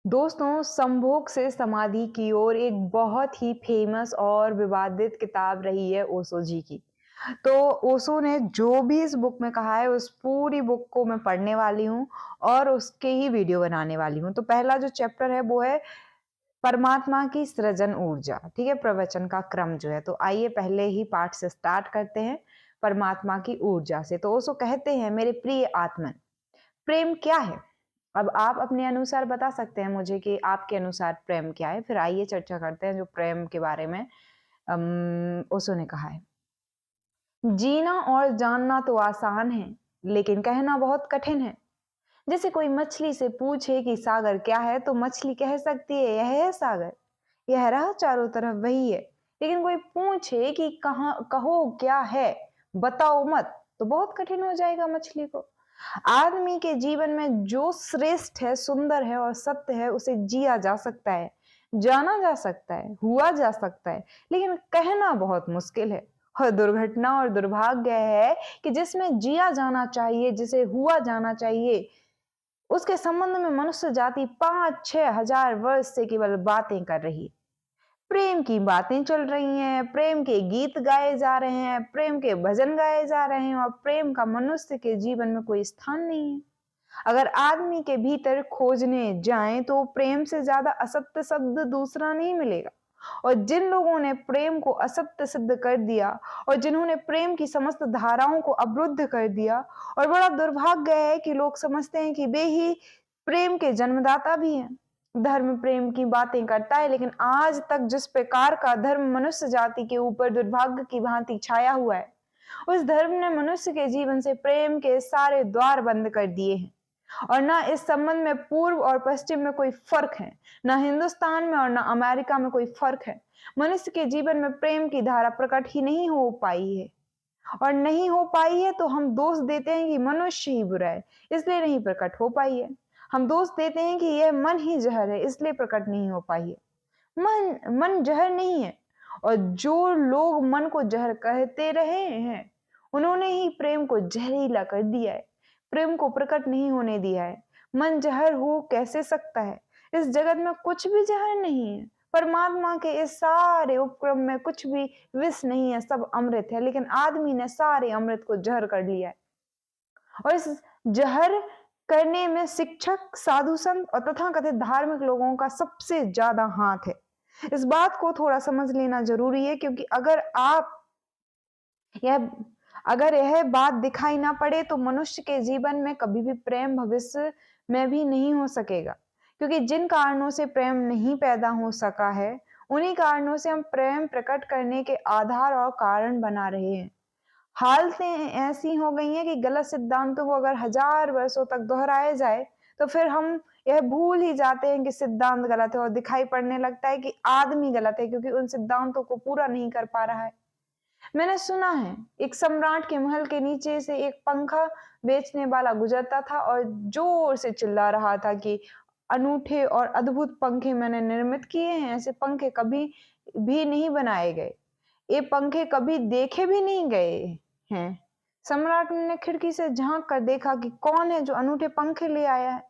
दोस्तों, संभोग से समाधि की ओर एक बहुत ही फेमस और विवादित किताब रही है ओशो जी की। तो ओशो ने जो भी इस बुक में कहा है उस पूरी बुक को मैं पढ़ने वाली हूँ और उसके ही वीडियो बनाने वाली हूँ। तो पहला जो चैप्टर है वो है परमात्मा की सृजन ऊर्जा। ठीक है, प्रवचन का क्रम जो है। तो आइए पहले ही पाठ से स्टार्ट करते हैं, परमात्मा की ऊर्जा से। तो ओशो कहते हैं, मेरे प्रिय आत्मन, प्रेम क्या है? अब आप अपने अनुसार बता सकते हैं मुझे कि आपके अनुसार प्रेम क्या है। फिर आइए चर्चा करते हैं जो प्रेम के बारे में ओशो ने कहा है। जीना और जानना तो आसान है, लेकिन कहना बहुत कठिन है। जैसे कोई मछली से पूछे कि सागर क्या है, तो मछली कह सकती है, यह है सागर, यह रहा चारों तरफ वही है। लेकिन कोई पूछे कि कहाँ कहो क्या है, बताओ मत, तो बहुत कठिन हो जाएगा मछली को। आदमी के जीवन में जो श्रेष्ठ है, सुंदर है और सत्य है, उसे जिया जा सकता है, जाना जा सकता है, हुआ जा सकता है, लेकिन कहना बहुत मुश्किल है। और दुर्घटना और दुर्भाग्य है कि जिसमें जिया जाना चाहिए, जिसे हुआ जाना चाहिए, उसके संबंध में मनुष्य जाति 5-6 हजार वर्ष से केवल बातें कर रही है। प्रेम की बातें चल रही हैं, प्रेम के गीत गाए जा रहे हैं, प्रेम के भजन गाए जा रहे हैं, और प्रेम का मनुष्य के जीवन में कोई स्थान नहीं है। अगर आदमी के भीतर खोजने जाएं तो प्रेम से ज्यादा असत्य शब्द दूसरा नहीं मिलेगा। और जिन लोगों ने प्रेम को असत्य सिद्ध कर दिया और जिन्होंने प्रेम की समस्त धाराओं को अवरुद्ध कर दिया, और बड़ा दुर्भाग्य है कि लोग समझते हैं कि वे ही प्रेम के जन्मदाता भी हैं। धर्म प्रेम की बातें करता है, लेकिन आज तक जिस प्रकार का धर्म मनुष्य जाति के ऊपर दुर्भाग्य की भांति छाया हुआ है, उस धर्म ने मनुष्य के जीवन से प्रेम के सारे द्वार बंद कर दिए हैं। और ना इस संबंध में पूर्व और पश्चिम में कोई फर्क है, ना हिंदुस्तान में और ना अमेरिका में कोई फर्क है। मनुष्य के जीवन में प्रेम की धारा प्रकट ही नहीं हो पाई है, और नहीं हो पाई है तो हम दोष देते हैं कि मनुष्य ही बुरा है, इसलिए नहीं प्रकट हो पाई है। हम दोष देते हैं कि यह मन ही जहर है, इसलिए प्रकट नहीं हो पाई है। मन जहर नहीं है, और जो लोग मन को जहर कहते रहे हैं, उन्होंने ही प्रेम को जहरीला कर दिया है, प्रेम को प्रकट नहीं होने दिया है। मन जहर हो कैसे सकता है? इस जगत में कुछ भी जहर नहीं है। परमात्मा के इस सारे उपक्रम में कुछ भी विष नहीं है, सब अमृत है। लेकिन आदमी ने सारे अमृत को जहर कर लिया है, और इस जहर करने में शिक्षक, साधु संत और तथाकथित धार्मिक लोगों का सबसे ज्यादा हाथ है। इस बात को थोड़ा समझ लेना जरूरी है, क्योंकि यह अगर यह बात दिखाई ना पड़े तो मनुष्य के जीवन में कभी भी प्रेम भविष्य में भी नहीं हो सकेगा। क्योंकि जिन कारणों से प्रेम नहीं पैदा हो सका है, उन्हीं कारणों से हम प्रेम प्रकट करने के आधार और कारण बना रहे हैं। हालतें ऐसी हो गई हैं कि गलत सिद्धांतों को अगर 1000 वर्षों तक दोहराया जाए तो फिर हम यह भूल ही जाते हैं कि सिद्धांत गलत है, और दिखाई पड़ने लगता है कि आदमी गलत है, क्योंकि उन सिद्धांतों को पूरा नहीं कर पा रहा है। मैंने सुना है, एक सम्राट के महल के नीचे से एक पंखा बेचने वाला गुजरता था और जोर से चिल्ला रहा था कि अनूठे और अद्भुत पंखे मैंने निर्मित किए हैं, ऐसे पंखे कभी भी नहीं बनाए गए, ये पंखे कभी देखे भी नहीं गए हैं। सम्राट ने खिड़की से झांक कर देखा कि कौन है जो अनूठे पंखे ले आया है।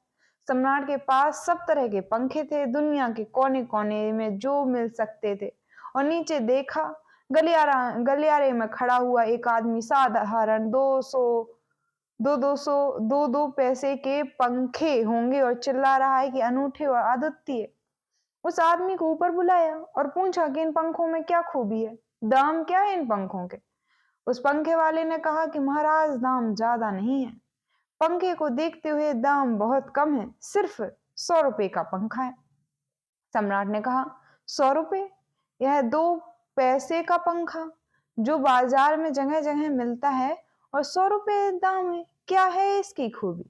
सम्राट के पास सब तरह के पंखे थे, दुनिया के कोने कोने में जो मिल सकते थे। और नीचे देखा, गलियारे में खड़ा हुआ एक आदमी साधारण 200 पैसे के पंखे होंगे, और चिल्ला रहा है कि अनूठे और अद्वितीय। उस आदमी को ऊपर बुलाया और पूछा कि इन पंखों में क्या खूबी है, दाम क्या है इन पंखों के। उस पंखे वाले ने कहा कि महाराज, दाम ज्यादा नहीं है, पंखे को देखते हुए दाम बहुत कम है, सिर्फ 100 रुपए का पंखा है। सम्राट ने कहा, 100 रुपए? यह 2 पैसे का पंखा जो बाजार में जगह जगह मिलता है, और 100 रुपए दाम है, क्या है इसकी खूबी?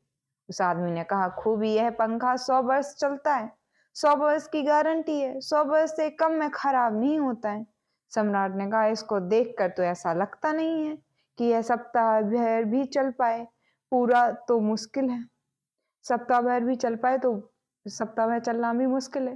उस आदमी ने कहा, खूबी यह पंखा 100 वर्ष चलता है, 100 वर्ष की गारंटी है, 100 वर्ष से कम में खराब नहीं होता है। सम्राट ने कहा, इसको देखकर तो ऐसा लगता नहीं है कि यह सप्ताह भर भी चल पाए, पूरा तो मुश्किल है। सप्ताह भर भी चल पाए तो सप्ताह भर चलना भी मुश्किल है।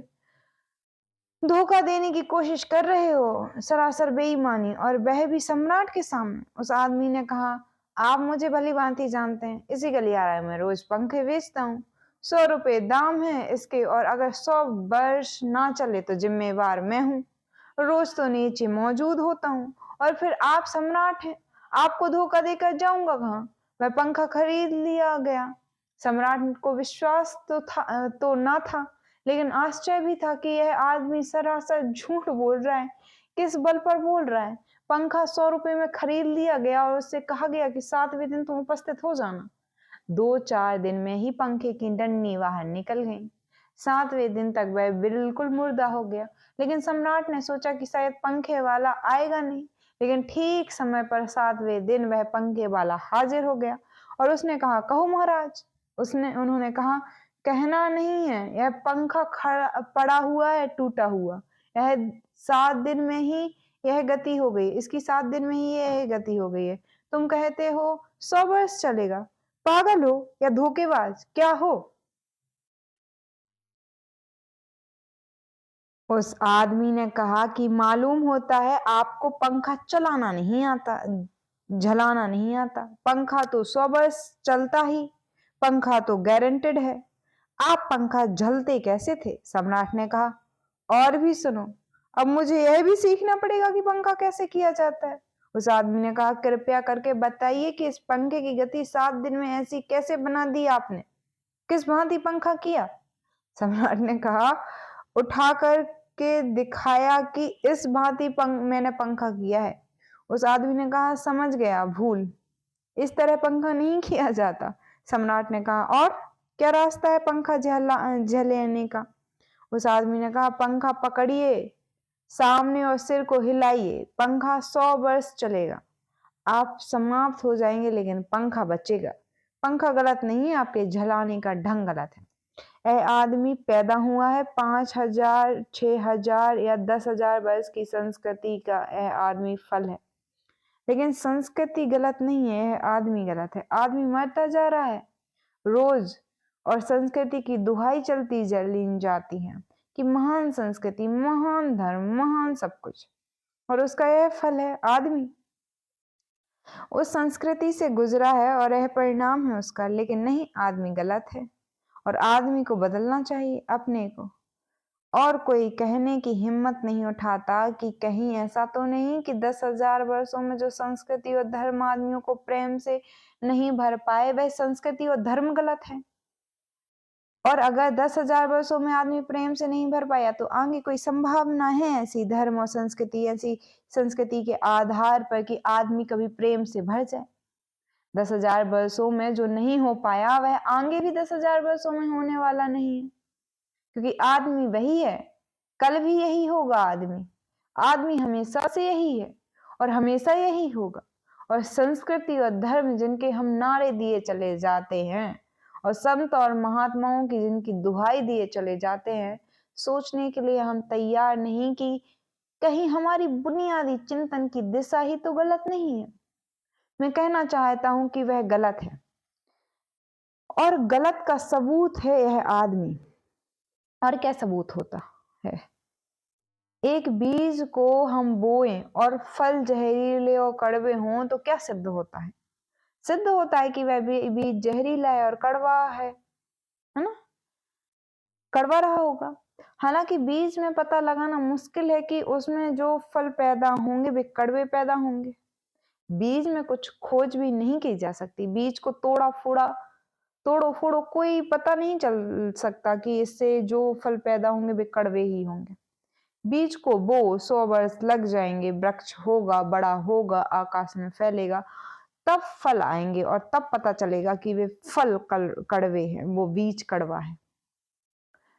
धोखा देने की कोशिश कर रहे हो, सरासर बेईमानी, और वह भी सम्राट के सामने। उस आदमी ने कहा, आप मुझे भली भांति जानते हैं, इसी गलियारे में रोज पंखे बेचता हूँ, 100 रुपए दाम है इसके, और अगर 100 वर्ष ना चले तो जिम्मेवार मैं हूँ। रोज तो नीचे मौजूद होता हूँ, और फिर आप सम्राट हैं, आपको धोखा देकर जाऊंगा कहाँ। वह पंखा खरीद लिया गया। सम्राट को विश्वास तो ना था, लेकिन आश्चर्य भी था कि यह आदमी सरासर झूठ बोल रहा है। किस बल पर बोल रहा है? पंखा 100 रुपए में खरीद लिया गया और उससे कहा गया कि 7वें दिन तुम उपस्थित हो जाना। 2-4 दिन में ही पंखे की डंडी बाहर निकल गई। 7वें दिन तक वह बिल्कुल मुर्दा हो गया। लेकिन सम्राट ने सोचा कि शायद पंखे वाला आएगा नहीं, लेकिन ठीक समय पर 7वें दिन वह पंखे वाला हाजिर हो गया और उसने कहा, कहो महाराज। उन्होंने कहा, कहना नहीं है, यह पंखा पड़ा हुआ है, टूटा हुआ। यह 7 दिन में ही यह गति हो गई, इसकी 7 दिन में ही यह गति हो गई है। तुम कहते हो 100 वर्ष चलेगा। पागल हो या धोखेबाज, क्या हो? उस आदमी ने कहा कि मालूम होता है आपको पंखा चलाना नहीं आता, झलाना नहीं आता। पंखा तो 100 वर्ष चलता ही, पंखा तो गारंटेड है। आप पंखा झलते कैसे थे? सम्राट ने कहा। और भी सुनो, अब मुझे यह भी सीखना पड़ेगा कि पंखा कैसे किया जाता है। उस आदमी ने कहा, कृपया करके बताइए कि इस पंखे की गति 7 दिन में ऐसी कैसे बना दी आपने? किस भांति पंखा किया? सम्राट ने कहा, उठा कर के दिखाया कि इस भांति मैंने पंखा किया है। उस आदमी ने कहा, समझ गया, भूल, इस तरह पंखा नहीं किया जाता। सम्राट ने कहा, और क्या रास्ता है पंखा झलेने का? उस आदमी ने कहा, पंखा पकड़िए सामने और सिर को हिलाइए, पंखा 100 वर्ष चलेगा। आप समाप्त हो जाएंगे लेकिन पंखा बचेगा। पंखा गलत नहीं है, आपके झलाने का ढंग गलत है। यह आदमी पैदा हुआ है 5,000, 6,000 या 10,000 वर्ष की संस्कृति का यह आदमी फल है। लेकिन संस्कृति गलत नहीं है, यह आदमी गलत है। आदमी मरता जा रहा है रोज, और संस्कृति की दुहाई चलती जली जाती है कि महान संस्कृति, महान धर्म, महान सब कुछ, और उसका यह फल है आदमी। उस संस्कृति से गुजरा है और यह परिणाम है उसका। लेकिन नहीं, आदमी गलत है और आदमी को बदलना चाहिए अपने को। और कोई कहने की हिम्मत नहीं उठाता कि कहीं ऐसा तो नहीं कि 10,000 वर्षों में जो संस्कृति और धर्म आदमियों को प्रेम से नहीं भर पाए, वह संस्कृति और धर्म गलत है। और अगर 10,000 वर्षों में आदमी प्रेम से नहीं भर पाया, तो आगे कोई संभावना है ऐसी धर्म और संस्कृति, ऐसी संस्कृति के आधार पर कि आदमी कभी प्रेम से भर जाए? 10,000 वर्षों में जो नहीं हो पाया, वह आगे भी 10,000 वर्षों में होने वाला नहीं है, क्योंकि आदमी वही है, कल भी यही होगा। आदमी हमेशा से यही है और हमेशा यही होगा। और संस्कृति और धर्म जिनके हम नारे दिए चले जाते हैं, और संत और महात्माओं की जिनकी दुहाई दिए चले जाते हैं, सोचने के लिए हम तैयार नहीं कि कहीं हमारी बुनियादी चिंतन की दिशा ही तो गलत नहीं है। मैं कहना चाहता हूं कि वह गलत है, और गलत का सबूत है यह आदमी। और क्या सबूत होता है? एक बीज को हम बोएं और फल जहरीले और कड़वे हों तो क्या सिद्ध होता है? सिद्ध होता है कि वह बीज जहरीला है और कड़वा है ना? कड़वा रहा होगा। हालांकि बीज में पता लगाना मुश्किल है कि उसमें जो फल पैदा होंगे वे कड़वे पैदा होंगे। बीज में कुछ खोज भी नहीं की जा सकती। बीज को तोड़ो फोड़ो, कोई पता नहीं चल सकता कि इससे जो फल पैदा होंगे वे कड़वे ही होंगे। बीज को बो 100 वर्ष लग जाएंगे, वृक्ष होगा, बड़ा होगा, आकाश में फैलेगा, तब फल आएंगे और तब पता चलेगा कि वे फल कड़वे हैं, वो बीज कड़वा है।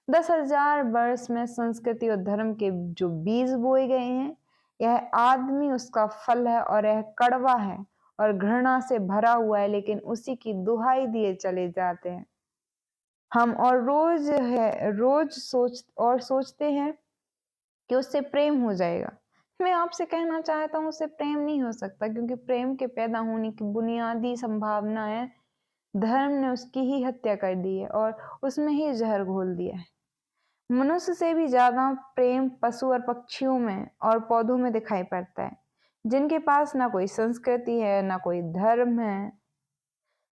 10,000 वर्ष में संस्कृति और धर्म के जो बीज बोए गए हैं, यह आदमी उसका फल है और यह कड़वा है और घृणा से भरा हुआ है, लेकिन उसी की दुहाई दिए चले जाते हैं हम। और रोज सोचते हैं कि उससे प्रेम हो जाएगा। मैं आपसे कहना चाहता हूं, उससे प्रेम नहीं हो सकता, क्योंकि प्रेम के पैदा होने की बुनियादी संभावना है धर्म ने उसकी ही हत्या कर दी है और उसमें ही जहर घोल दिया है। मनुष्य से भी ज्यादा प्रेम पशु और पक्षियों में और पौधों में दिखाई पड़ता है, जिनके पास ना कोई संस्कृति है, ना कोई धर्म है,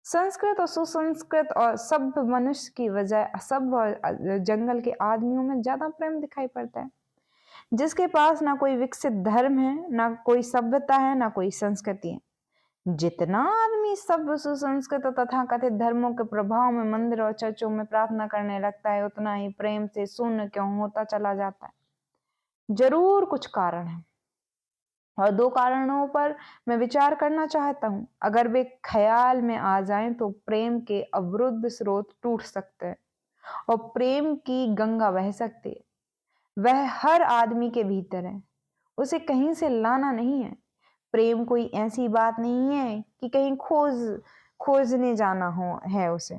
संस्कृत और सुसंस्कृत और सभ्य मनुष्य की वजह असभ्य और जंगल के आदमियों में ज्यादा प्रेम दिखाई पड़ता है, जिसके पास ना कोई विकसित धर्म है, ना कोई सभ्यता है, ना कोई संस्कृति है। जितना आदमी सभ्य सुसंस्कृत तथा कथित धर्मों के प्रभाव में मंदिर और चर्चों में प्रार्थना करने लगता है, उतना ही प्रेम से शून्य क्यों होता चला जाता है। जरूर कुछ कारण है, और दो कारणों पर मैं विचार करना चाहता हूं। अगर वे ख्याल में आ जाएं तो प्रेम के अवरुद्ध स्रोत टूट सकते हैं और प्रेम की गंगा बह सकती है। वह हर आदमी के भीतर है, उसे कहीं से लाना नहीं है। प्रेम कोई ऐसी बात नहीं है कि कहीं खोजने जाना हो है उसे।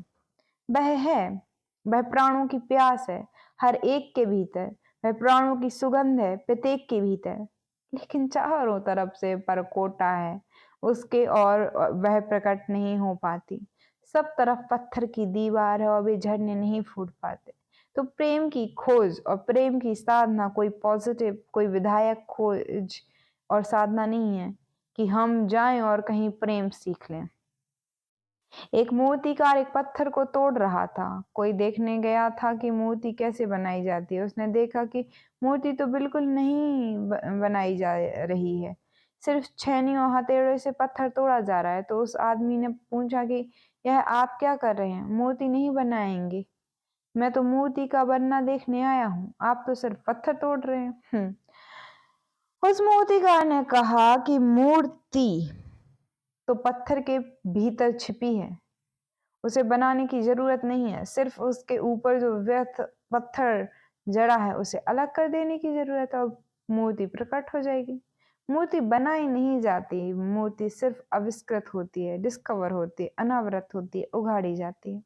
वह है, वह प्राणों की प्यास है, हर एक के भीतर। वह प्राणों की सुगंध है, प्रत्येक के भीतर, लेकिन चारों तरफ से परकोटा है उसके और वह प्रकट नहीं हो पाती। सब तरफ पत्थर की दीवार है और वे झरने नहीं फूट पाते। तो प्रेम की खोज और प्रेम की साधना कोई पॉजिटिव, कोई विधायक खोज और साधना नहीं है कि हम जाएं और कहीं प्रेम सीख लें। एक मूर्तिकार एक पत्थर को तोड़ रहा था। कोई देखने गया था कि मूर्ति कैसे बनाई जाती है। उसने देखा कि मूर्ति तो बिल्कुल नहीं बनाई जा रही है, सिर्फ छेनी और हथेड़े से पत्थर तोड़ा जा रहा है। तो उस आदमी ने पूछा कि यह आप क्या कर रहे हैं? मूर्ति नहीं बनाएंगे? मैं तो मूर्ति का बनना देखने आया हूँ, आप तो सिर्फ पत्थर तोड़ रहे हैं। उस मूर्तिकार ने कहा कि मूर्ति तो पत्थर के भीतर छिपी है, उसे बनाने की जरूरत नहीं है, सिर्फ उसके ऊपर जो व्यर्थ पत्थर जड़ा है उसे अलग कर देने की जरूरत है और मूर्ति प्रकट हो जाएगी। मूर्ति बनाई नहीं जाती, मूर्ति सिर्फ आविष्कृत होती है, डिस्कवर होती है, अनावृत होती है, उघाड़ी जाती है।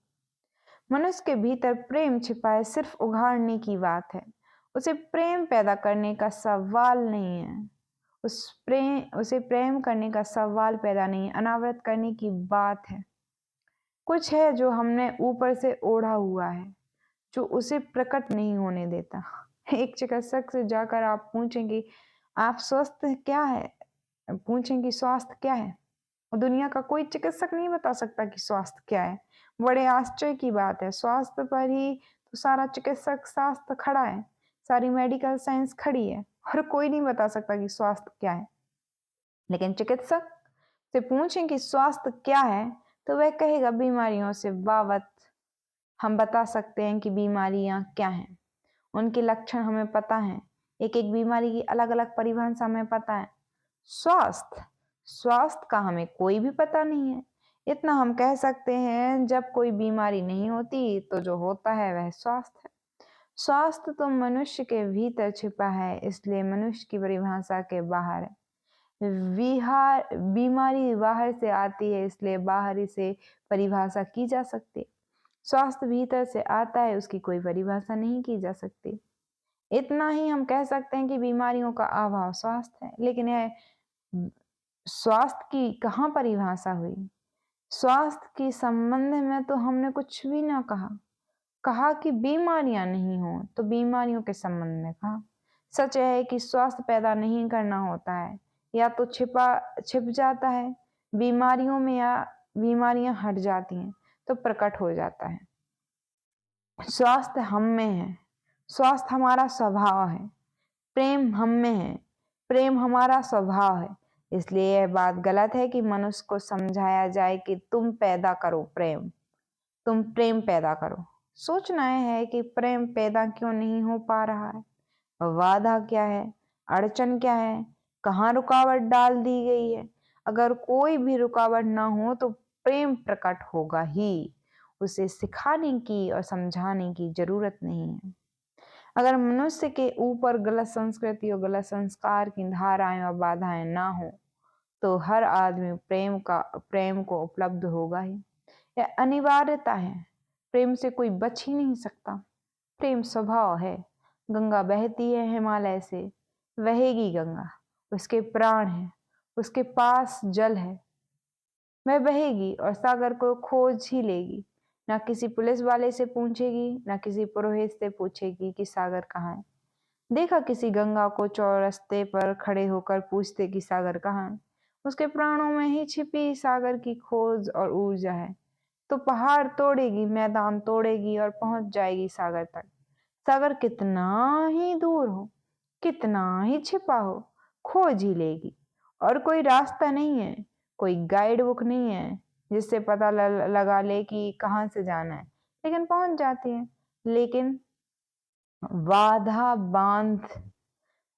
मनुष्य के भीतर प्रेम छिपा है, सिर्फ उघाड़ने की बात है। उसे प्रेम पैदा करने का सवाल नहीं है। उसे प्रेम करने का सवाल पैदा नहीं है, अनावृत करने की बात है। कुछ है जो हमने ऊपर से ओढ़ा हुआ है, जो उसे प्रकट नहीं होने देता। एक चिकित्सक से जाकर आप पूछेंगे आप स्वस्थ क्या है, पूछेंगे स्वास्थ्य क्या है, और दुनिया का कोई चिकित्सक नहीं बता सकता कि स्वास्थ्य क्या है। बड़े आश्चर्य की बात है, स्वास्थ्य पर ही तो सारा चिकित्सक शास्त्र खड़ा है, सारी मेडिकल साइंस खड़ी है, और कोई नहीं बता सकता कि स्वास्थ्य क्या है। लेकिन चिकित्सक से पूछें कि स्वास्थ्य क्या है तो वह कहेगा बीमारियों से बाबत हम बता सकते हैं कि बीमारियां क्या हैं, उनके लक्षण हमें पता है, एक एक बीमारी की अलग अलग परिभाषा हमें पता है। स्वास्थ्य स्वास्थ्य का हमें कोई भी पता नहीं है। इतना हम कह सकते हैं, जब कोई बीमारी नहीं होती तो जो होता है वह स्वास्थ्य है। स्वास्थ्य तो मनुष्य के भीतर छिपा है, इसलिए मनुष्य की परिभाषा के बाहर है। बीमारी बाहर से आती है, इसलिए बाहरी से परिभाषा की जा सकती है। स्वास्थ्य भीतर से आता है, उसकी कोई परिभाषा नहीं की जा सकती। इतना ही हम कह सकते हैं कि बीमारियों का अभाव स्वास्थ्य है, लेकिन यह स्वास्थ्य की कहाँ परिभाषा हुई? स्वास्थ्य के संबंध में तो हमने कुछ भी ना कहा कि बीमारियां नहीं हो, तो बीमारियों के संबंध में कहा। सच है कि स्वास्थ्य पैदा नहीं करना होता है, या तो छिप जाता है बीमारियों में, या बीमारियां हट जाती हैं तो प्रकट हो जाता है। स्वास्थ्य हम में है, स्वास्थ्य हमारा स्वभाव है। प्रेम हम में है, प्रेम हमारा स्वभाव है। इसलिए यह बात गलत है कि मनुष्य को समझाया जाए कि तुम पैदा करो प्रेम, तुम प्रेम पैदा करो। सोचना है कि प्रेम पैदा क्यों नहीं हो पा रहा है, बाधा क्या है, अड़चन क्या है, कहाँ रुकावट डाल दी गई है। अगर कोई भी रुकावट ना हो तो प्रेम प्रकट होगा ही। उसे सिखाने की और समझाने की जरूरत नहीं है। अगर मनुष्य के ऊपर गलत संस्कृति और गलत संस्कार की धाराएं और बाधाएं ना हो तो हर आदमी प्रेम को उपलब्ध होगा ही। यह अनिवार्यता है, प्रेम से कोई बच ही नहीं सकता। प्रेम स्वभाव है। गंगा बहती है हिमालय से, बहेगी गंगा, उसके प्राण है, उसके पास जल है, वह बहेगी और सागर को खोज ही लेगी। ना किसी पुलिस वाले से पूछेगी, ना किसी पुरोहित से पूछेगी कि सागर कहाँ है। देखा किसी गंगा को चौरस्ते पर खड़े होकर पूछते कि सागर कहाँ है? उसके प्राणों में ही छिपी सागर की खोज और ऊर्जा है। तो पहाड़ तोड़ेगी, मैदान तोड़ेगी और पहुंच जाएगी सागर तक। सागर कितना ही दूर हो, कितना ही छिपा हो, खोज ही लेगी। और कोई रास्ता नहीं है, कोई गाइड बुक नहीं है जिससे पता लगा ले कि कहाँ से जाना है, लेकिन पहुंच जाती है। लेकिन बाधा बांध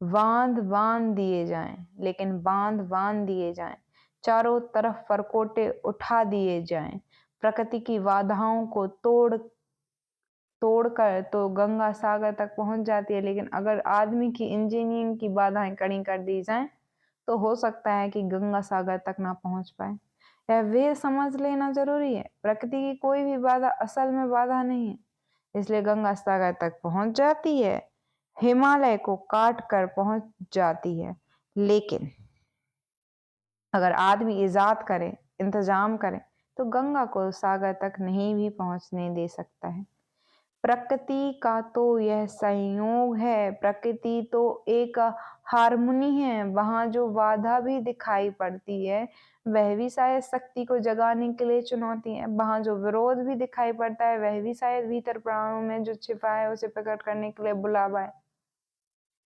बांध बांध दिए जाएं, लेकिन बांध बांध दिए जाएं, चारों तरफ परकोटे उठा दिए जाएं, प्रकृति की बाधाओं को तोड़कर तो गंगा सागर तक पहुंच जाती है। लेकिन अगर आदमी की इंजीनियरिंग की बाधाएं कड़ी कर दी जाएं तो हो सकता है कि गंगा सागर तक ना पहुंच पाए। यह वे समझ लेना जरूरी है, प्रकृति की कोई भी बाधा असल में बाधा नहीं है, इसलिए गंगा सागर तक पहुंच जाती है, हिमालय को काट कर पहुंच जाती है। लेकिन अगर आदमी इजाद करे, इंतजाम करे, तो गंगा को सागर तक नहीं भी पहुंचने दे सकता है। प्रकृति का तो यह संयोग है, प्रकृति तो एक हारमोनी है। वहां जो बाधा भी दिखाई पड़ती है वह भी शायद शक्ति को जगाने के लिए चुनौती है। वहां जो विरोध भी दिखाई पड़ता है वह भी शायद भीतर प्राणों में जो छिपा है उसे प्रकट करने के लिए बुलावा है।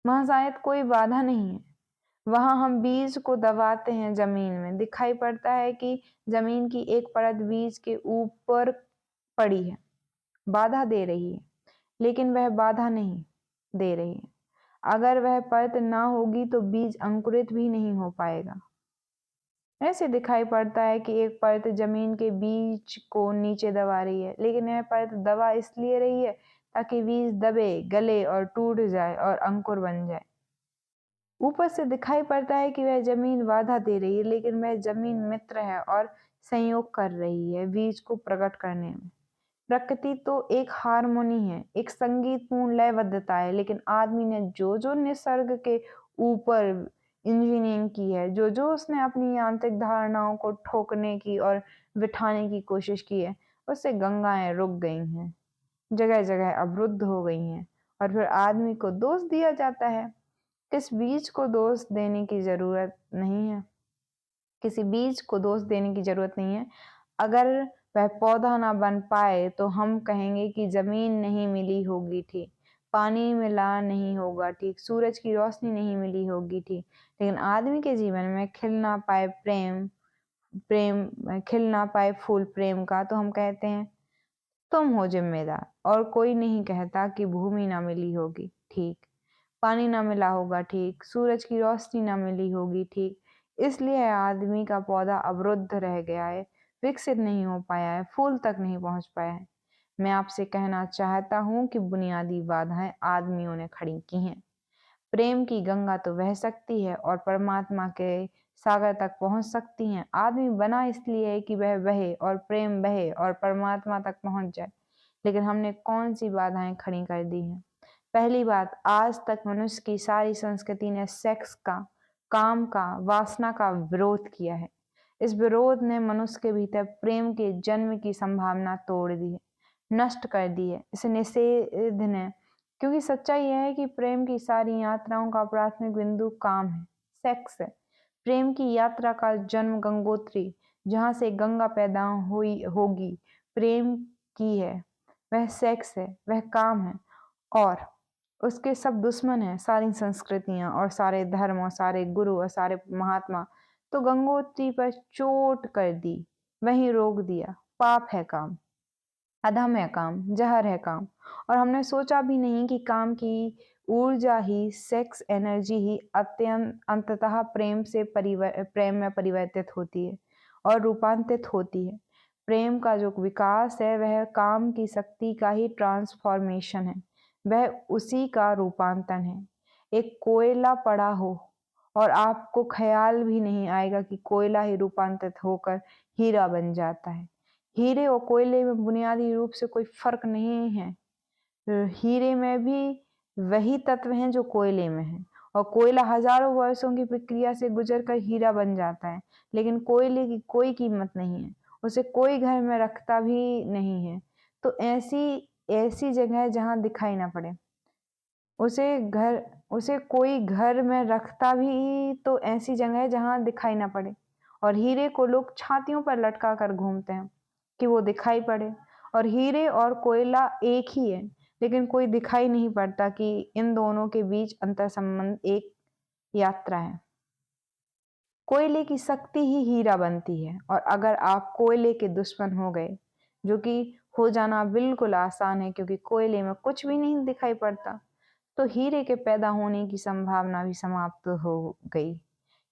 वहां शायद कोई बाधा नहीं है। वहां हम बीज को दबाते हैं, जमीन में दिखाई पड़ता है कि जमीन की एक परत बीज के ऊपर पड़ी है, बाधा दे रही है, लेकिन वह बाधा नहीं दे रही है। अगर वह परत ना होगी तो बीज अंकुरित भी नहीं हो पाएगा। ऐसे दिखाई पड़ता है कि एक परत जमीन के बीज को नीचे दबा रही है, लेकिन यह परत दबा इसलिए रही है ताकि बीज दबे, गले और टूट जाए और अंकुर बन जाए। ऊपर से दिखाई पड़ता है कि वह जमीन बाधा दे रही है, लेकिन वह जमीन मित्र है और संयोग कर रही है बीज को प्रकट करने में। प्रकृति तो एक हारमोनी है, एक संगीतपूर्ण लयबद्धता है, लेकिन आदमी ने जो जो निसर्ग के ऊपर इंजीनियरिंग की है, जो जो उसने अपनी यांत्रिक धारणाओं को ठोकने की और बिठाने की कोशिश की है, उससे गंगाएं रुक गई हैं, जगह जगह अवरुद्ध हो गई हैं। और फिर आदमी को दोष दिया जाता है। किस बीज को दोष देने की जरूरत नहीं है, किसी बीज को दोष देने की जरूरत नहीं है। अगर वह पौधा ना बन पाए तो हम कहेंगे कि जमीन नहीं मिली होगी ठीक, पानी मिला नहीं होगा ठीक, सूरज की रोशनी नहीं मिली होगी ठीक, लेकिन आदमी के जीवन में खिल ना पाए खिल ना पाए फूल प्रेम का, तो हम कहते हैं तुम हो जिम्मेदार। और कोई नहीं कहता कि भूमि ना मिली होगी ठीक, पानी ना मिला होगा ठीक, सूरज की रोशनी ना मिली होगी ठीक, इसलिए आदमी का पौधा अवरुद्ध रह गया है, विकसित नहीं हो पाया है, फूल तक नहीं पहुंच पाया है। मैं आपसे कहना चाहता हूं कि बुनियादी बाधाएं आदमियों ने खड़ी की हैं। प्रेम की गंगा तो बह सकती है और परमात्मा के सागर तक पहुंच सकती हैं। आदमी बना इसलिए है कि वह बहे और प्रेम बहे और परमात्मा तक पहुंच जाए। लेकिन हमने कौन सी बाधाएं खड़ी कर दी हैं? पहली बात, आज तक मनुष्य की सारी संस्कृति ने सेक्स का, काम का, वासना का विरोध किया है। इस विरोध ने मनुष्य के भीतर प्रेम के जन्म की संभावना तोड़ दी है, नष्ट कर दी है। इसे निषेध ने, क्योंकि सच्चाई यह है कि प्रेम की सारी यात्राओं का प्राथमिक बिंदु काम है, सेक्स है। प्रेम की यात्रा का जन्म गंगोत्री, जहां से गंगा पैदा हुई होगी, प्रेम की है। वह सेक्स है, वह काम है, और उसके सब दुश्मन हैं, सारी संस्कृतियां और सारे धर्म और सारे गुरु और सारे महात्मा। तो गंगोत्री पर चोट कर दी, वहीं रोक दिया। पाप है काम, अधम है काम, जहर है काम। और हमने सोचा भी नहीं कि काम की ऊर्जा ही, सेक्स एनर्जी ही अत्यंत अंततः प्रेम में परिवर्तित होती है और रूपांतरित होती है। प्रेम का जो विकास है वह काम की शक्ति का ही ट्रांसफॉर्मेशन है, वह उसी का रूपांतरण है। एक कोयला पड़ा हो और आपको ख्याल भी नहीं आएगा कि कोयला ही रूपांतरित होकर हीरा बन जाता है। हीरे और कोयले में बुनियादी रूप से कोई फर्क नहीं है। हीरे में भी वही तत्व हैं जो कोयले में हैं, और कोयला हजारों वर्षों की प्रक्रिया से गुजरकर हीरा बन जाता है, लेकिन कोयले की कोई कीमत नहीं है, उसे कोई घर में रखता भी नहीं है। तो ऐसी ऐसी जगह जहां दिखाई ना पड़े, उसे कोई घर में रखता भी तो ऐसी जगह है जहां दिखाई ना पड़े। और हीरे को लोग छातियों पर लटका कर घूमते हैं। कि वो दिखाई पड़े। और हीरे और कोयला एक ही है, लेकिन कोई दिखाई नहीं पड़ता कि इन दोनों के बीच अंतर संबंध एक यात्रा है। कोयले की शक्ति ही हीरा बनती है, और अगर आप कोयले के दुश्मन हो गए, जो कि हो जाना बिल्कुल आसान है क्योंकि कोयले में कुछ भी नहीं दिखाई पड़ता, तो हीरे के पैदा होने की संभावना भी समाप्त हो गई,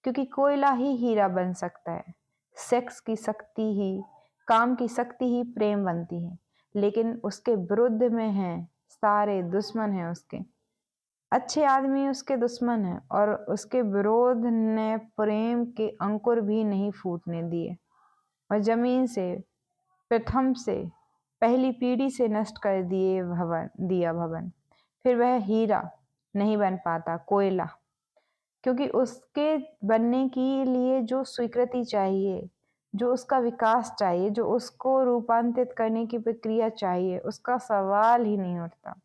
क्योंकि कोयला ही हीरा बन सकता है। सेक्स की शक्ति ही, काम की शक्ति ही प्रेम बनती है, लेकिन उसके विरुद्ध में है, सारे दुश्मन हैं उसके। अच्छे आदमी उसके दुश्मन हैं, और उसके विरोध ने प्रेम के अंकुर भी नहीं फूटने दिए, और जमीन से, प्रथम से, पहली पीढ़ी से नष्ट कर दिया भवन। फिर वह हीरा नहीं बन पाता, कोयला, क्योंकि उसके बनने के लिए जो स्वीकृति चाहिए, जो उसका विकास चाहिए, जो उसको रूपांतरित करने की प्रक्रिया चाहिए, उसका सवाल ही नहीं उठता।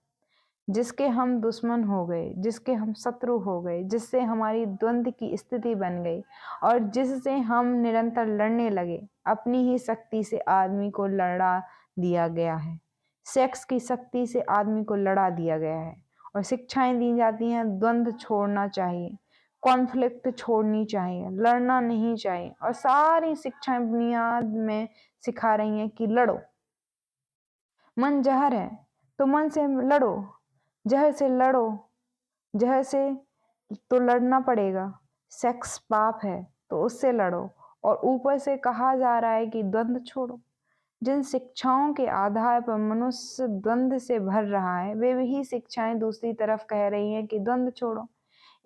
जिसके हम दुश्मन हो गए, जिसके हम शत्रु हो गए, जिससे हमारी द्वंद्व की स्थिति बन गई, और जिससे हम निरंतर लड़ने लगे, अपनी ही शक्ति से आदमी को लड़ा दिया गया है। सेक्स की शक्ति से आदमी को लड़ा दिया गया है, और शिक्षाएं दी जाती हैं, द्वंद्व छोड़ना चाहिए, कॉन्फ्लिक्ट छोड़नी चाहिए, लड़ना नहीं चाहिए, और सारी शिक्षाएं बुनियाद में सिखा रही हैं कि लड़ो। मन जहर है तो मन से लड़ो, जहर से लड़ो, जहर से तो लड़ना पड़ेगा। सेक्स पाप है तो उससे लड़ो, और ऊपर से कहा जा रहा है कि द्वंद्व छोड़ो। जिन शिक्षाओं के आधार पर मनुष्य द्वंद्व से भर रहा है, वे वही शिक्षाएं दूसरी तरफ कह रही हैं कि द्वंद्व छोड़ो।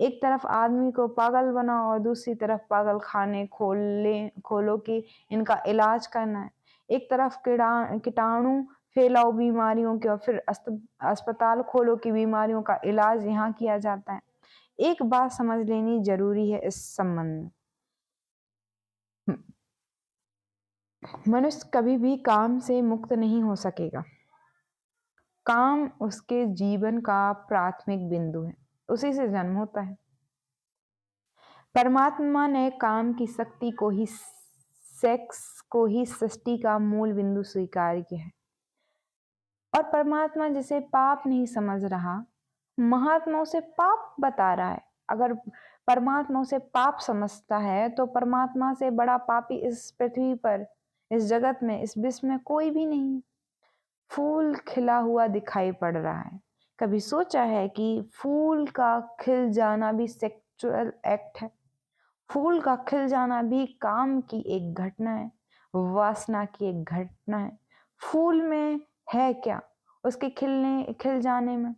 एक तरफ आदमी को पागल बनाओ, और दूसरी तरफ पागल खाने खोलो कि इनका इलाज करना है। एक तरफ कीटाणु फैलाओ बीमारियों के, और फिर अस्पताल खोलो कि बीमारियों का इलाज यहाँ किया जाता है। एक बात समझ लेनी जरूरी है इस संबंध में, मनुष्य कभी भी काम से मुक्त नहीं हो सकेगा। काम उसके जीवन का प्राथमिक बिंदु है, उसी से जन्म होता है। परमात्मा ने काम की शक्ति को ही, सेक्स को ही सृष्टि का मूल बिंदु स्वीकार किया है। और परमात्मा जिसे पाप नहीं समझ रहा, महात्मा उसे पाप बता रहा है। अगर परमात्मा उसे पाप समझता है, तो परमात्मा से बड़ा पापी इस पृथ्वी पर, इस जगत में, इस विश्व में कोई भी नहीं। फूल खिला हुआ दिखाई पड़ रहा है। कभी सोचा है कि फूल का खिल जाना भी सेक्सुअल एक्ट है? फूल का खिल जाना भी काम की एक घटना है, वासना की एक घटना है। फूल में है क्या? उसके खिल जाने में,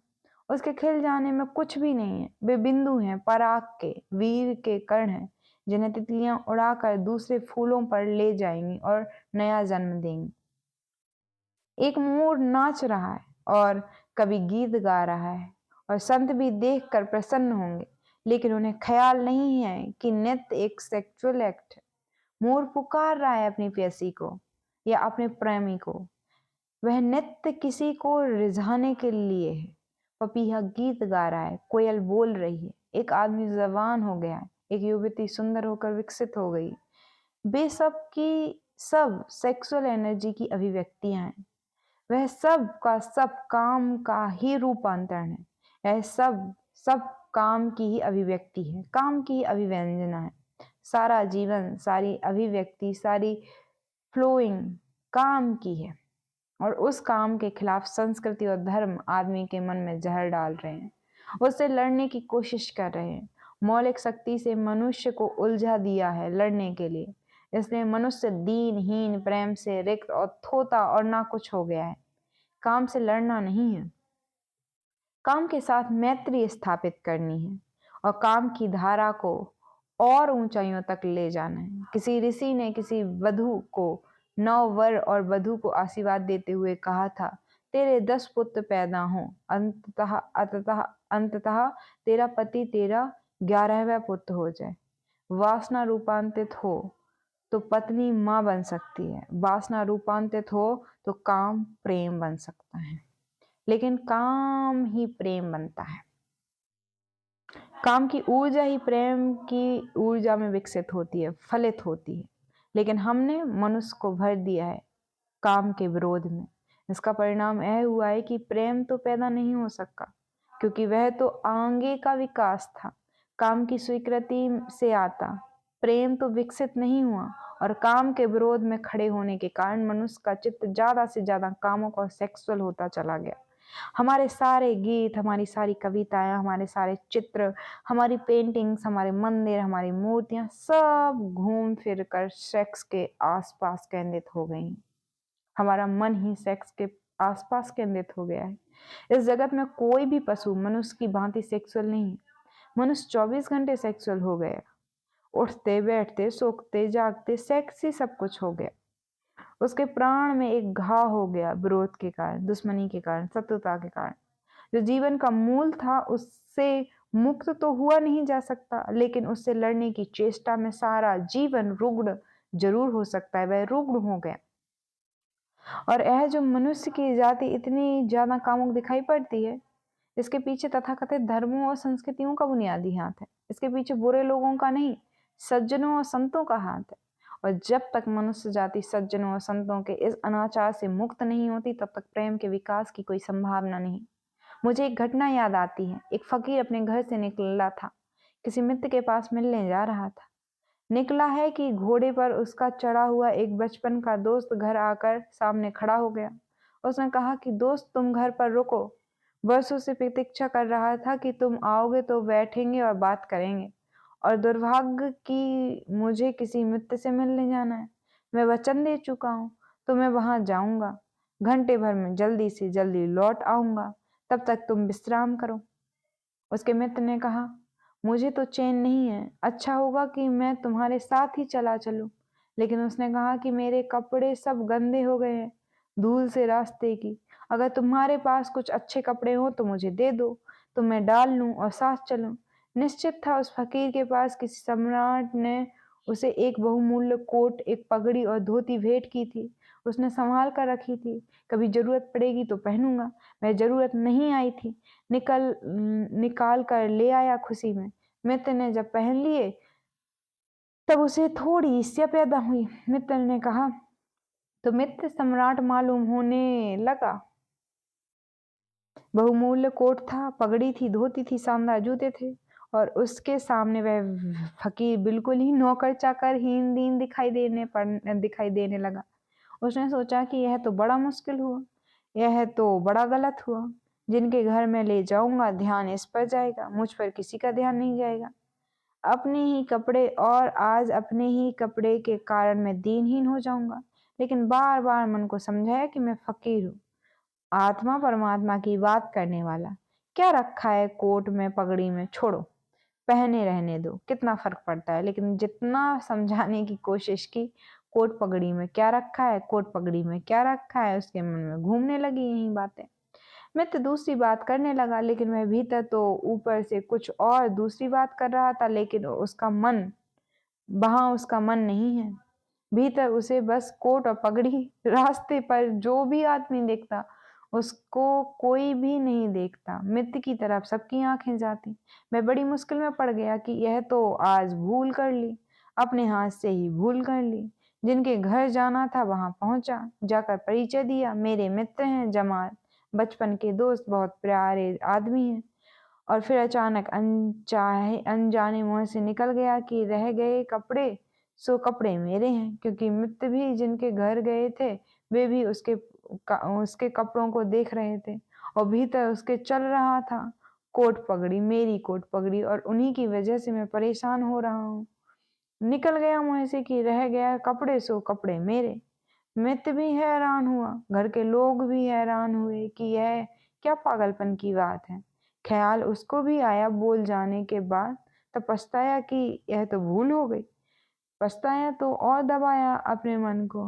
उसके खिल जाने में कुछ भी नहीं है। वे बिंदु हैं, पराग के, वीर के कण हैं, जिन्हें तितलियां उड़ाकर दूसरे फूलों पर ले जाएंगी और नया जन्म देंगी। एक मोर नाच रहा है और कभी गीत गा रहा है, और संत भी देखकर प्रसन्न होंगे, लेकिन उन्हें ख्याल नहीं है कि नृत्य एक सेक्सुअल एक्ट है। मोर पुकार रहा है अपनी प्रेयसी को या अपने प्रेमी को। वह नृत्य किसी को रिझाने के लिए है। पपीहा गीत गा रहा है, कोयल बोल रही है, एक आदमी जवान हो गया है, एक युवती सुंदर होकर विकसित हो गई। वे सब की सब सेक्सुअल एनर्जी की अभिव्यक्तियां हैं। वह सब का सब काम का ही रूपांतरण है। यह सब सब काम की ही अभिव्यक्ति है, काम की ही अभिव्यंजना है। सारा जीवन, सारी अभिव्यक्ति, सारी फ्लोइंग काम की है, और उस काम के खिलाफ संस्कृति और धर्म आदमी के मन में जहर डाल रहे हैं, उससे लड़ने की कोशिश कर रहे हैं। मौलिक शक्ति से मनुष्य को उलझा दिया है लड़ने के लिए, इसलिए मनुष्य दीनहीन, प्रेम से रिक्त और थोथा और ना कुछ हो गया है। काम से लड़ना नहीं है, काम के साथ मैत्री स्थापित करनी है, और काम की धारा को और ऊंचाइयों तक ले जाना है। किसी ऋषि ने किसी वधु को, नव वर और वधु को आशीर्वाद देते हुए कहा था, तेरे 10 पुत्र पैदा हों, अंततः तेरा पति तेरा 11वां पुत्र हो जाए। वासना रूपांतरित हो तो पत्नी माँ बन सकती है, वासना रूपांतरित हो तो काम प्रेम बन सकता है, लेकिन काम ही प्रेम बनता है। काम की ऊर्जा ही प्रेम की ऊर्जा में विकसित होती है, फलित होती है, लेकिन हमने मनुष्य को भर दिया है काम के विरोध में। इसका परिणाम यह हुआ है कि प्रेम तो पैदा नहीं हो सका, क्योंकि वह तो आगे का विकास था, काम की स्वीकृति से आता। प्रेम तो विकसित नहीं हुआ, और काम के विरोध में खड़े होने के कारण मनुष्य का चित्त ज्यादा से ज्यादा कामुक और सेक्सुअल होता चला गया। हमारे सारे गीत, हमारी सारी कविताएं, हमारे सारे चित्र, हमारी पेंटिंग्स, हमारे मंदिर, हमारी मूर्तियां सब घूम फिर कर सेक्स के आसपास केंद्रित हो गई। हमारा मन ही सेक्स के आसपास केंद्रित हो गया है। इस जगत में कोई भी पशु मनुष्य की भांति सेक्सुअल नहीं है। मनुष्य 24 घंटे सेक्सुअल हो गया। उठते बैठते सोते जागते सेक्स ही सब कुछ हो गया। उसके प्राण में एक घाव हो गया, विरोध के कारण, दुश्मनी के कारण, शत्रुता के कारण। जो जीवन का मूल था उससे मुक्त तो हुआ नहीं जा सकता, लेकिन उससे लड़ने की चेष्टा में सारा जीवन रुग्ण जरूर हो सकता है। वह रुग्ण हो गया। और यह जो मनुष्य की जाति इतनी ज्यादा कामुक दिखाई पड़ती है, इसके पीछे तथाकथित धर्मों और संस्कृतियों का बुनियादी हाथ है। इसके पीछे बुरे लोगों का नहीं, सज्जनों और संतों का हाथ है। और जब तक मनुष्य जाति सज्जनों और संतों के इस अनाचार से मुक्त नहीं होती, तब तक प्रेम के विकास की कोई संभावना नहीं। मुझे एक घटना याद आती है। एक फकीर अपने घर से निकला था, किसी मित्र के पास मिलने जा रहा था। निकला है कि घोड़े पर उसका चढ़ा हुआ एक बचपन का दोस्त घर आकर सामने खड़ा हो गया। उसने कहा कि दोस्त, तुम घर पर रुको, वर्षों से प्रतीक्षा कर रहा था कि तुम आओगे तो बैठेंगे और बात करेंगे। और दुर्भाग्य कि मुझे किसी मित्र से मिलने जाना है। मैं वचन दे चुका हूँ, तो मैं वहां जाऊंगा। घंटे भर में जल्दी से जल्दी लौट आऊंगा, तब तक तुम विश्राम करो। उसके मित्र ने कहा, मुझे तो चैन नहीं है, अच्छा होगा कि मैं तुम्हारे साथ ही चला चलूं। लेकिन उसने कहा कि मेरे कपड़े सब गंदे हो गए हैं, धूल से रास्ते की। अगर तुम्हारे पास कुछ अच्छे कपड़े हो तो मुझे दे दो, तो मैं डाल लूं और साथ चलूं। निश्चित था उस फकीर के पास किसी सम्राट ने उसे एक बहुमूल्य कोट, एक पगड़ी और धोती भेंट की थी। उसने संभाल कर रखी थी, कभी जरूरत पड़ेगी तो पहनूंगा। वह जरूरत नहीं आई थी, निकाल कर ले आया खुशी में। मित्र ने जब पहन लिए तब उसे थोड़ी ईर्ष्या पैदा हुई। मित्र ने कहा, तो मित्र सम्राट मालूम होने लगा। बहुमूल्य कोट था, पगड़ी थी, धोती थी, शानदार जूते थे, और उसके सामने वह फकीर बिल्कुल ही नौकर चाकर हीन दीन दिखाई देने लगा। उसने सोचा कि यह तो बड़ा मुश्किल हुआ, यह तो बड़ा गलत हुआ। जिनके घर में ले जाऊंगा ध्यान इस पर जाएगा, मुझ पर किसी का ध्यान नहीं जाएगा। अपने ही कपड़े, और आज अपने ही कपड़े के कारण मैं दीनहीन हो जाऊंगा। लेकिन बार बार मन को समझाया कि मैं फकीर हूँ, आत्मा परमात्मा की बात करने वाला। क्या रखा है कोट में पगड़ी में, छोड़ो, पहने रहने दो, कितना फर्क पड़ता है। लेकिन जितना समझाने की कोशिश की, कोट पगड़ी में क्या रखा है, कोट पगड़ी में क्या रखा है, उसके मन में घूमने लगी यही बातें। मित्र दूसरी बात करने लगा, लेकिन वह भीतर तो ऊपर से कुछ और दूसरी बात कर रहा था। लेकिन उसका मन नहीं है। भीतर उसे बस कोट और पगड़ी। रास्ते पर जो भी आदमी देखता, उसको कोई भी नहीं देखता। मित्र की तरफ सबकी आंखें जाती। मैं बड़ी मुश्किल में पड़ गया कि यह तो आज भूल कर ली, अपने हाथ से ही भूल कर ली। जिनके घर जाना था वहां पहुंचा, जाकर परिचय दिया, मेरे मित्र हैं जमाल, बचपन के दोस्त, बहुत प्यारे आदमी हैं। और फिर अचानक अनजाने मुंह से निकल गया कि रह गए कपड़े सो कपड़े मेरे हैं, क्योंकि मित्र भी जिनके घर गए थे वे भी उसके कपड़ों को देख रहे थे, और भीतर उसके चल रहा था कोट पगड़ी, मेरी कोट पगड़ी, और उन्हीं की वजह से मैं परेशान हो रहा हूँ। निकल गया मुंह से कि रह गया कपड़े सो कपड़े मेरे। मित्र भी हैरान हुआ, घर के लोग भी हैरान हुए कि यह क्या पागलपन की बात है। ख्याल उसको भी आया बोल जाने के बाद, तब पछताया कि यह तो भूल हो गई। पछताया तो और दबाया अपने मन को।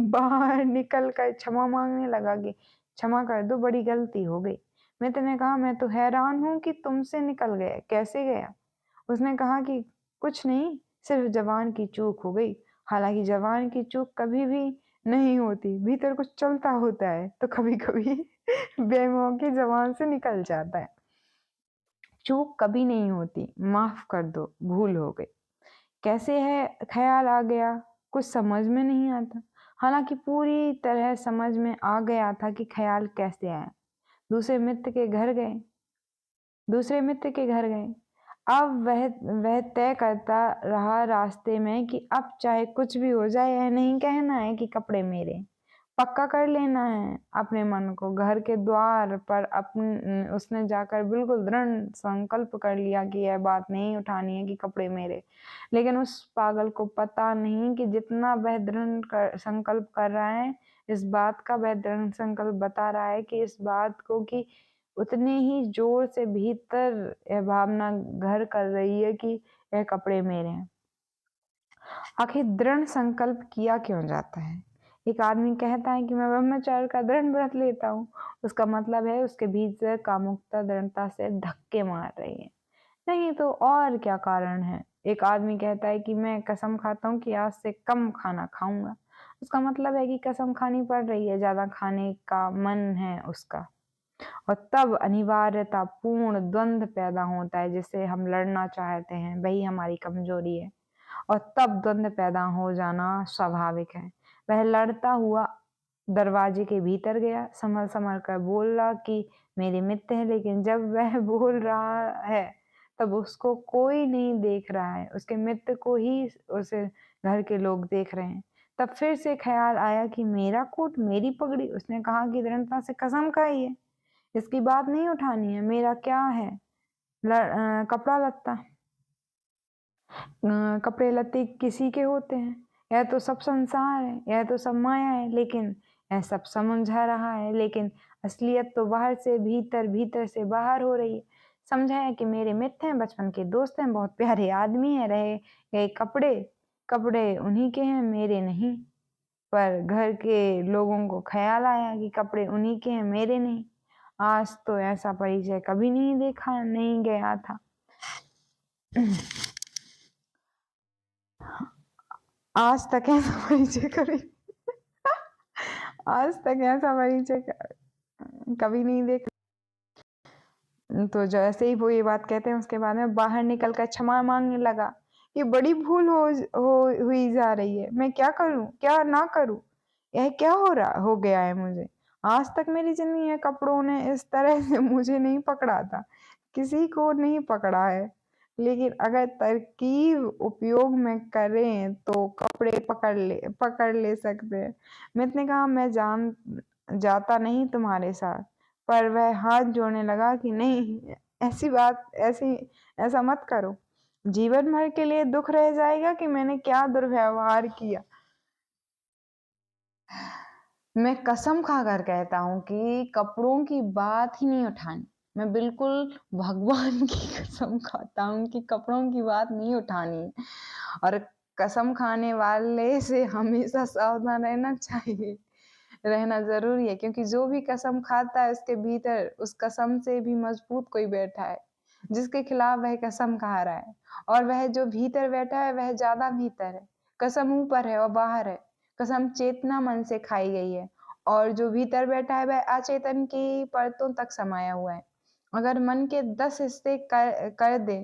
बाहर निकल कर क्षमा मांगने लगा कि क्षमा कर दो, बड़ी गलती हो गई। मित्र ने कहा, मैं तो हैरान हूं कि तुमसे निकल गया, कैसे गया। उसने कहा कि कुछ नहीं, सिर्फ जबान की चूक हो गई। हालांकि जबान की चूक कभी भी नहीं होती, भीतर कुछ चलता होता है तो कभी कभी बेमौके जबान से निकल जाता है। चूक कभी नहीं होती, माफ कर दो, भूल हो गई। कैसे है ख्याल आ गया, कुछ समझ में नहीं आता। हालांकि पूरी तरह समझ में आ गया था कि ख्याल कैसे आया। दूसरे मित्र के घर गए। अब वह तय करता रहा रास्ते में कि अब चाहे कुछ भी हो जाए, यह नहीं कहना है कि कपड़े मेरे। पक्का कर लेना है अपने मन को। घर के द्वार पर उसने जाकर बिल्कुल दृढ़ संकल्प कर लिया कि यह बात नहीं उठानी है कि कपड़े मेरे। लेकिन उस पागल को पता नहीं कि जितना वह दृढ़ संकल्प कर रहा है, इस बात का वह दृढ़ संकल्प बता रहा है कि इस बात को कि उतने ही जोर से भीतर यह भावना घर कर रही है कि यह कपड़े मेरे हैं। आखिर दृढ़ संकल्प किया क्यों जाता है? एक आदमी कहता है कि मैं ब्रह्मचर्य का दृढ़ व्रत लेता हूँ, उसका मतलब है उसके भीतर कामुकता दृढ़ता से धक्के मार रही है। नहीं तो और क्या कारण है? एक आदमी कहता है कि मैं कसम खाता हूँ कि आज से कम खाना खाऊंगा, उसका मतलब है कि कसम खानी पड़ रही है, ज्यादा खाने का मन है उसका। और तब अनिवार्यता पूर्ण द्वंद्व पैदा होता है जिससे हम लड़ना चाहते हैं, वही हमारी कमजोरी है। और तब द्वंद्व पैदा हो जाना स्वाभाविक है। वह लड़ता हुआ दरवाजे के भीतर गया, संभल संभल कर बोला कि मेरे मित्र है, लेकिन जब वह बोल रहा है तब उसको कोई नहीं देख रहा है, उसके मित्र को ही उसे घर के लोग देख रहे हैं। तब फिर से ख्याल आया कि मेरा कोट, मेरी पगड़ी। उसने कहा कि दृढ़ता से कसम खाई है, इसकी बात नहीं उठानी है। मेरा क्या है कपड़ा लत्ता, कपड़े लत्ते किसी के होते हैं। यह तो सब संसार है, यह तो सब माया है, लेकिन यह सब समझा रहा है, लेकिन असलियत तो बाहर से भीतर, भीतर से बाहर हो रही है। समझाया कि मेरे मित्र हैं, बचपन के दोस्त हैं, बहुत प्यारे आदमी हैं, रहे गए कपड़े कपड़े उन्हीं के हैं, मेरे नहीं। पर घर के लोगों को ख्याल आया कि कपड़े उन्हीं के हैं, मेरे नहीं। आज तो ऐसा परिचय कभी नहीं गया था। आज तक ऐसा परिचय कभी नहीं देखा। तो जैसे ही वो ये बात कहते हैं, उसके बाद में बाहर निकल कर क्षमा मांगने लगा। ये बड़ी भूल हुई जा रही है। मैं क्या करूं, क्या ना करूं? यह क्या हो गया है मुझे? आज तक मेरी जिंदगी में कपड़ों ने इस तरह से मुझे नहीं पकड़ा था, किसी को नहीं पकड़ा है। लेकिन अगर तरकीब उपयोग में करें तो कपड़े पकड़ ले सकते हैं। मित्र ने कहा, मैं जाता नहीं तुम्हारे साथ। पर वह हाथ जोड़ने लगा कि नहीं, ऐसा मत करो। जीवन भर के लिए दुख रह जाएगा कि मैंने क्या दुर्व्यवहार किया। मैं कसम खाकर कहता हूँ कि कपड़ों की बात ही नहीं उठानी। मैं बिल्कुल भगवान की कसम खाता हूँ कि कपड़ों की बात नहीं उठानी है। और कसम खाने वाले से हमेशा सावधान रहना चाहिए, रहना जरूरी है, क्योंकि जो भी कसम खाता है उसके भीतर उस कसम से भी मजबूत कोई बैठा है जिसके खिलाफ वह कसम खा रहा है। और वह जो भीतर बैठा है वह ज्यादा भीतर है। कसम ऊपर है और बाहर है। कसम चेतना मन से खाई गई है और जो भीतर बैठा है वह अचेतन की परतों तक समाया हुआ है। अगर मन के 10 हिस्से कर दे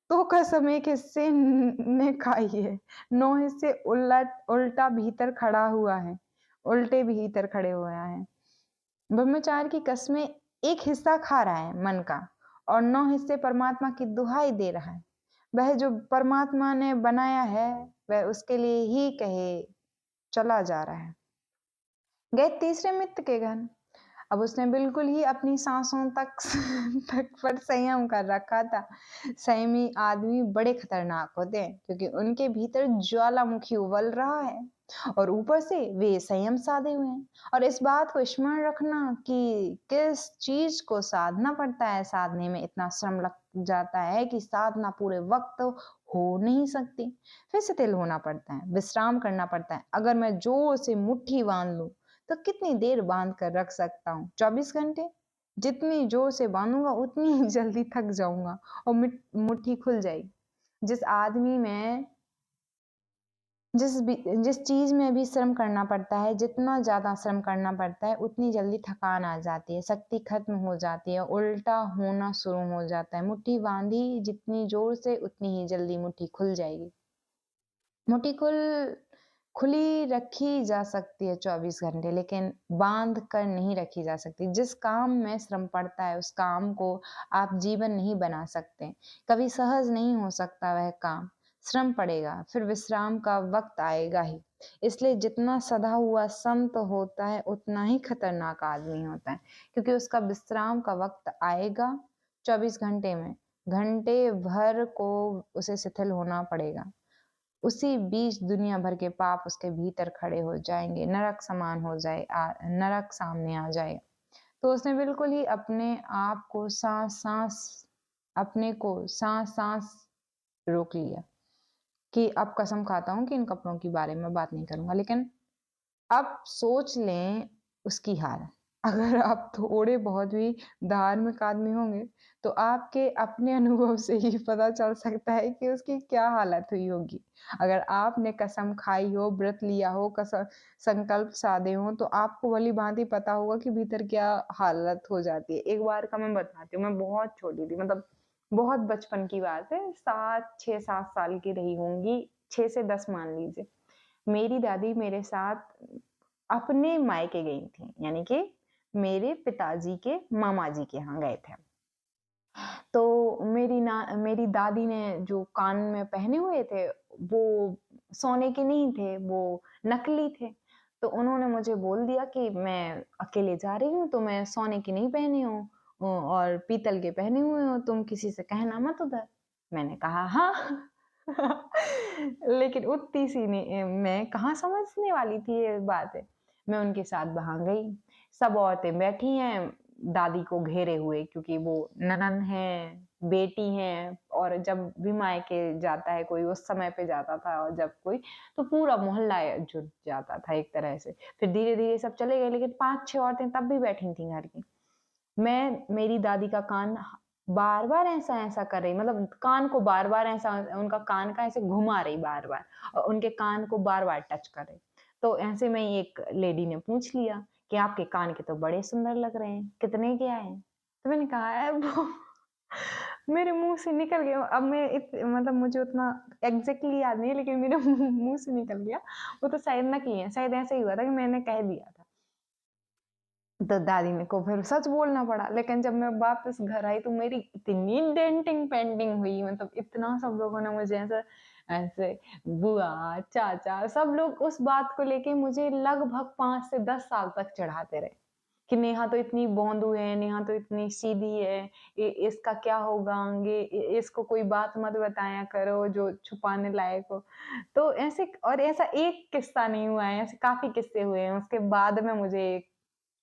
तो कसम एक हिस्से ने खाई है, 9 हिस्से उल्टा भीतर खड़ा हुआ है, उल्टे भीतर खड़े हुए हैं। ब्रह्मचारी की कस्में एक हिस्सा खा रहा है मन का और 9 हिस्से परमात्मा की दुहाई दे रहा है। वह जो परमात्मा ने बनाया है वह उसके लिए ही कहे चला जा रहा है। गए तीसरे मित्र के घर। अब उसने बिल्कुल ही अपनी सांसों तक पर संयम कर रखा था। संयमी आदमी बड़े खतरनाक होते हैं क्योंकि उनके भीतर ज्वालामुखी उबल रहा है और ऊपर से वे संयम साधे हुए हैं। और इस बात को स्मरण रखना कि किस चीज को साधना पड़ता है, साधने में इतना श्रम लग जाता है कि साधना पूरे वक्त हो नहीं सकती। फिर से तिल होना पड़ता है, विश्राम करना पड़ता है। अगर मैं जोर से मुट्ठी बांध लूं तो कितनी देर बांध कर रख सकता हूँ? 24 घंटे। जितनी जोर से बांधूंगा उतनी ही जल्दी थक जाऊंगा और मुट्ठी खुल जाएगी। जिस आदमी में जिस चीज में भी श्रम करना पड़ता है, जितना ज्यादा श्रम करना पड़ता है उतनी जल्दी थकान आ जाती है, शक्ति खत्म हो जाती है, उल्टा होना शुरू हो जाता है। मुट्ठी बांधी जितनी जोर से उतनी ही जल्दी मुट्ठी खुल जाएगी। मुट्ठी खुल खुली रखी जा सकती है 24 घंटे, लेकिन बाँध कर नहीं रखी जा सकती। जिस काम में श्रम पड़ता है, उस काम को आप जीवन नहीं बना सकते। कभी सहज नहीं हो सकता वह काम। श्रम पड़ेगा, फिर विश्राम का वक़्त आएगा ही। इसलिए जितना सधा हुआ संत होता है, उतना ही खतरनाक आदमी होता है, क्योंकि उसका विश्राम का वक़्त आएगा 24 घंटे में। घंटे भर को उसे शिथिल होना पड़ेगा। उसी बीच दुनिया भर के पाप उसके भीतर खड़े हो जाएँगे, नरक समान हो जाए नरक सामने आ जाएगा। तो उसने बिल्कुल ही अपने को साँस-साँस रोक लिया कि अब कसम खाता हूँ कि इन कपड़ों के बारे में बात नहीं करूँगा। लेकिन अब सोच लें उसकी हालत। अगर आप थोड़े बहुत भी धार्मिक आदमी होंगे, तो आपके अपने अनुभव से ही पता चल सकता है कि उसकी क्या हालत हुई होगी। अगर आपने कसम खाई हो, व्रत लिया हो, संकल्प साधे हों, तो आपको भली-भाँति पता होगा कि भीतर क्या हालत हो जाती है। एक बार का मैं बताती हूँ, मैं बहुत छोटी थी, मतलब बहुत बचपन की बात है, 6-7 साल की रही होंगी, 6 से 10 मान लीजिए। मेरी दादी मेरे साथ अपने मायके गई थी, यानी कि मेरे पिताजी के मामा जी के यहाँ गए थे। तो मेरी दादी ने जो कान में पहने हुए थे, वो सोने के नहीं थे, वो नकली थे। तो उन्होंने मुझे बोल दिया कि मैं अकेले जा रही हूँ, तो मैं सोने के नहीं पहनी हूँ और पीतल के पहने हुए हूँ, तुम किसी से कहना मत उधर। मैंने कहा हाँ। लेकिन उतनी सी नहीं, मैं कहाँ समझने वाली थी ये बात। मैं उनके साथ वहाँ गई। सब औरतें बैठी हैं दादी को घेरे हुए, क्योंकि वो ननंद हैं, बेटी हैं, और जब भी मायके जाता है कोई, उस समय पे जाता था, और जब कोई तो पूरा मोहल्ला जुट जाता था एक तरह से। फिर धीरे-धीरे सब चले गए, लेकिन 5-6 औरतें तब भी बैठी थी घर की। मैं मेरी दादी का कान बार-बार ऐसा-ऐसा कर रही, मतलब कान को बार-बार ऐसा, उनका कान का ऐसे घुमा रही बार-बार, और उनके कान को बार-बार टच कर रही। तो ऐसे में ही एक लेडी ने पूछ लिया कि आपके कान के तो बड़े सुंदर लग रहे हैं, कितने के आए हैं? तो मैंने कहा वो मेरे मुँह से निकल गया। अब मैं मतलब मुझे उतना एग्ज़ैक्टली याद नहीं है, लेकिन मेरे मुँह से निकल गया। वो तो शायद नकली है, शायद ऐसा ही हुआ था कि मैंने कह दिया था। तो दादी मेरे को फिर सच बोलना पड़ा, लेकिन जब मैं वापस घर आई तो मेरी इतनी डेंटिंग पेंटिंग हुई, मतलब इतना सब लोगों ने मुझे ऐसे ऐसे बुआ, चाचा, सब लोग उस बात को लेके मुझे लगभग 5 से 10 साल तक चिढ़ाते रहे कि नेहा तो इतनी भोंदू है, नेहा तो इतनी सीधी है, इसका क्या होगा आगे, इसको कोई बात मत बताया करो जो छुपाने लायक हो। तो ऐसे, और ऐसा एक किस्सा नहीं हुआ है, ऐसे काफ़ी किस्से हुए हैं। उसके बाद में मुझे एक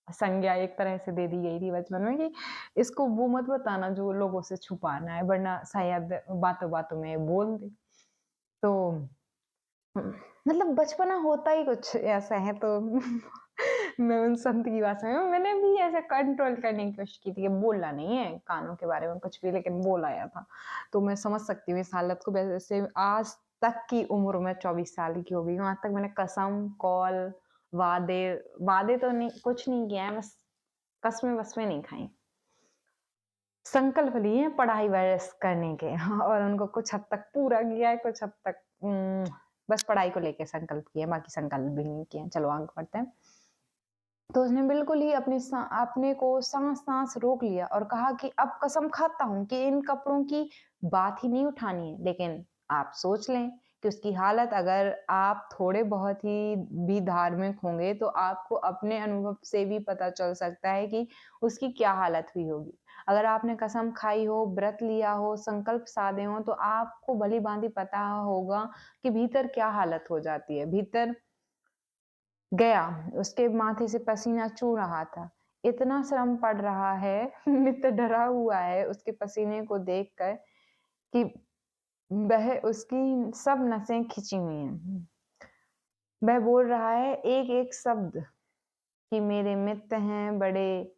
संज्ञा एक तरह से दे दी गई थी बचपन में कि इसको वो मत बताना जो लोगों से छुपाना है, वरना शायद बातों-बातों में बोल दे। तो मतलब बचपना होता ही कुछ ऐसा है। तो मैं उन संत की बात समझ मैंने भी ऐसे कंट्रोल करने की कोशिश की थी कि बोलना नहीं है कानों के बारे में कुछ भी, लेकिन बोल आया था। तो मैं समझ सकती हूँ इस हालत को। वैसे आज तक की उम्र में 24 साल की हो गई हूँ, आज तक मैंने कसम, कौल, वादे वादे तो नहीं, कुछ नहीं किया है, बस कस्में-वस्में नहीं खाई। संकल्प लिए हैं पढ़ाई वगैरह करने के और उनको कुछ हद तक पूरा किया है, कुछ हद तक बस पढ़ाई को लेके संकल्प किए हैं, बाकी संकल्प भी नहीं किए हैं। चलो आगे बढ़ते हैं। तो उसने बिल्कुल ही अपने को साँस-साँस रोक लिया और कहा कि अब कसम खाता हूँ कि इन कपड़ों की बात ही नहीं उठानी है। लेकिन आप सोच लें कि उसकी हालत, अगर आप थोड़े बहुत ही भी धार्मिक होंगे, तो आपको अपने अनुभव से भी पता चल सकता है कि उसकी क्या हालत हुई होगी। अगर आपने कसम खाई हो, व्रत लिया हो, संकल्प साधे हों, तो आपको भली-भाँति पता होगा कि भीतर क्या हालत हो जाती है। भीतर गया, उसके माथे से पसीना चू रहा था। इतना श्रम पड़ रहा है, मित्र डरा हुआ है उसके पसीने को देखकर कि वह उसकी सब नसें खिंची हुई हैं। वह बोल रहा है एक-एक शब्द कि मेरे मित्र हैं, बड़े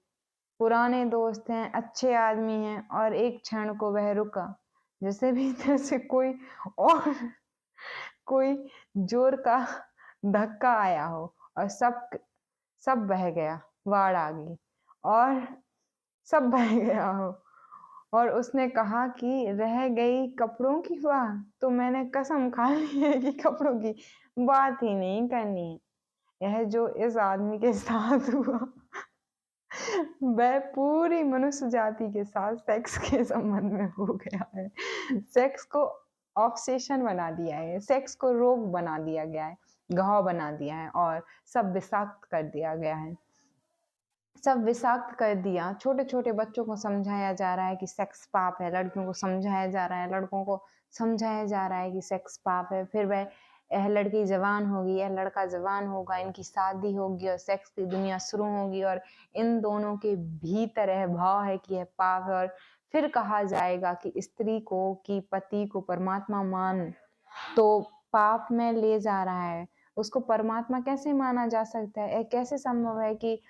पुराने दोस्त हैं, अच्छे आदमी हैं, और एक क्षण को वह रुका, जैसे भीतर से और कोई ज़ोर का धक्का आया हो, और सब बह गया, बाढ़ आ गई और सब बह गया हो। और उसने कहा कि रह गई कपड़ों की बात, तो मैंने कसम खा ली है कि कपड़ों की बात ही नहीं करनी है। यह जो इस आदमी के साथ हुआ वह पूरी मनुष्य जाति के साथ सेक्स के संबंध में हो गया है। सेक्स को ऑब्सेशन बना दिया है, सेक्स को रोग बना दिया गया है, घाव बना दिया है और सब विषाक्त कर दिया गया है। सब विषाक्त कर दिया। छोटे-छोटे बच्चों को समझाया जा रहा है कि सेक्स पाप है, लड़कियों को समझाया जा रहा है, लड़कों को समझाया जा रहा है कि सेक्स पाप है। फिर यह लड़की जवान होगी, यह लड़का जवान होगा, इनकी शादी होगी और सेक्स की दुनिया शुरू होगी और इन दोनों के भीतर यह भाव है कि यह पाप है और फिर कहा जाएगा कि स्त्री को कि पति को परमात्मा मान, तो पाप में ले जा रहा है। उसको परमात्मा कैसे माना जा सकता है? कैसे संभव है कि